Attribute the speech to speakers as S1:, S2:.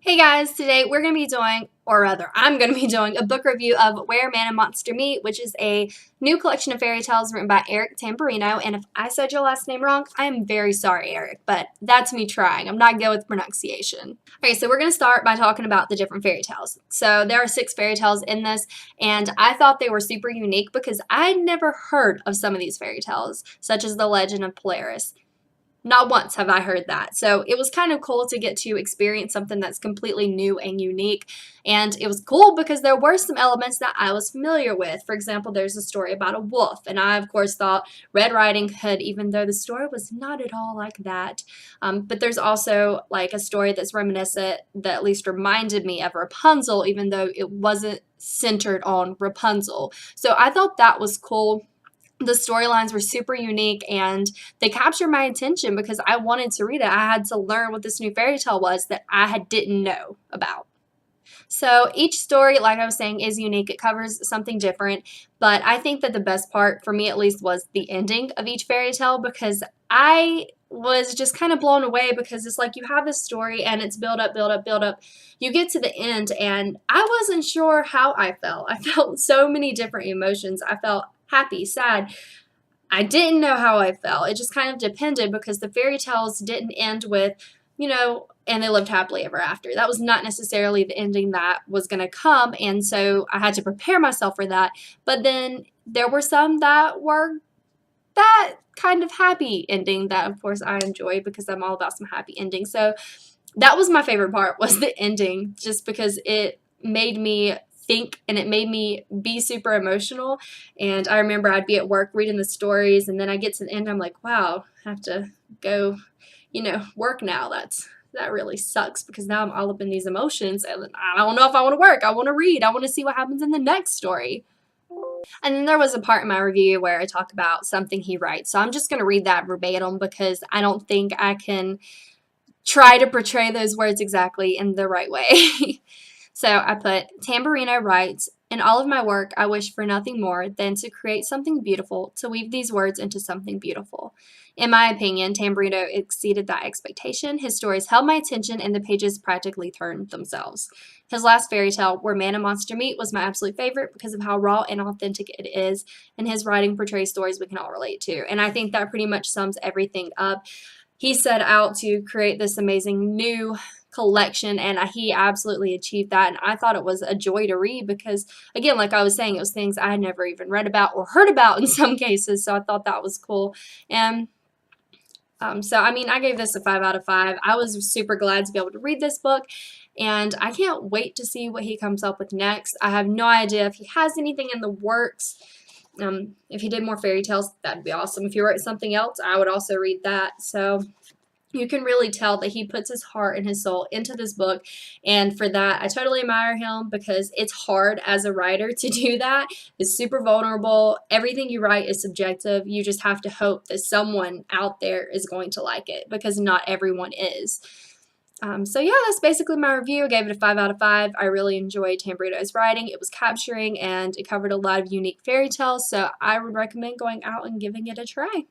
S1: Hey guys, today we're going to be doing, or rather, I'm going to be doing a book review of Where Man and Monster Meet, which is a new collection of fairy tales written by Eric Tamburino. And if I said your last name wrong, I am very sorry, Eric, but that's me trying. I'm not good with pronunciation. Okay, so we're going to start by talking about the different fairy tales. So there are 6 fairy tales in this, and I thought they were super unique because I'd never heard of some of these fairy tales, such as The Legend of Polaris. Not once have I heard that. So it was kind of cool to get to experience something that's completely new and unique. And it was cool because there were some elements that I was familiar with. For example, there's a story about a wolf. And I, of course, thought Red Riding Hood, even though the story was not at all like that. But there's also like a story that's reminiscent that at least reminded me of Rapunzel, even though it wasn't centered on Rapunzel. So I thought that was cool. The storylines were super unique and they captured my attention because I wanted to read it. I had to learn what this new fairy tale was that I didn't know about. So each story, like I was saying, is unique. It covers something different, but I think that the best part, for me at least, was the ending of each fairy tale because I was just kind of blown away because it's like you have this story and it's build up, build up, build up. You get to the end and I wasn't sure how I felt. I felt so many different emotions. I felt happy, sad. I didn't know how I felt. It just kind of depended because the fairy tales didn't end with, and they lived happily ever after. That was not necessarily the ending that was going to come, and so I had to prepare myself for that. But then there were some that were that kind of happy ending that, of course, I enjoy because I'm all about some happy endings. So that was my favorite part, was the ending, just because it made me think and it made me be super emotional. And I remember I'd be at work reading the stories and then I get to the end, I'm like, wow, I have to go, work now. That really sucks because now I'm all up in these emotions and I don't know if I want to work. I want to read. I want to see what happens in the next story. And then there was a part in my review where I talk about something he writes. So I'm just going to read that verbatim because I don't think I can try to portray those words exactly in the right way. So I put, Tamburino writes, in all of my work, I wish for nothing more than to create something beautiful, to weave these words into something beautiful. In my opinion, Tamburino exceeded that expectation. His stories held my attention and the pages practically turned themselves. His last fairy tale, Where Man and Monster Meet, was my absolute favorite because of how raw and authentic it is, and his writing portrays stories we can all relate to. And I think that pretty much sums everything up. He set out to create this amazing new collection and he absolutely achieved that, and I thought it was a joy to read because, again, like I was saying, it was things I had never even read about or heard about in some cases, so I thought that was cool. And so I mean, I gave this a 5 out of 5. I was super glad to be able to read this book, and I can't wait to see what he comes up with next. I have no idea if he has anything in the works. If he did more fairy tales, that'd be awesome. If he wrote something else, I would also read that. So you can really tell that he puts his heart and his soul into this book, and for that, I totally admire him because it's hard as a writer to do that. It's super vulnerable. Everything you write is subjective. You just have to hope that someone out there is going to like it because not everyone is. So yeah, that's basically my review. I gave it a 5 out of 5. I really enjoyed Tamburino's writing. It was capturing and it covered a lot of unique fairy tales, so I would recommend going out and giving it a try.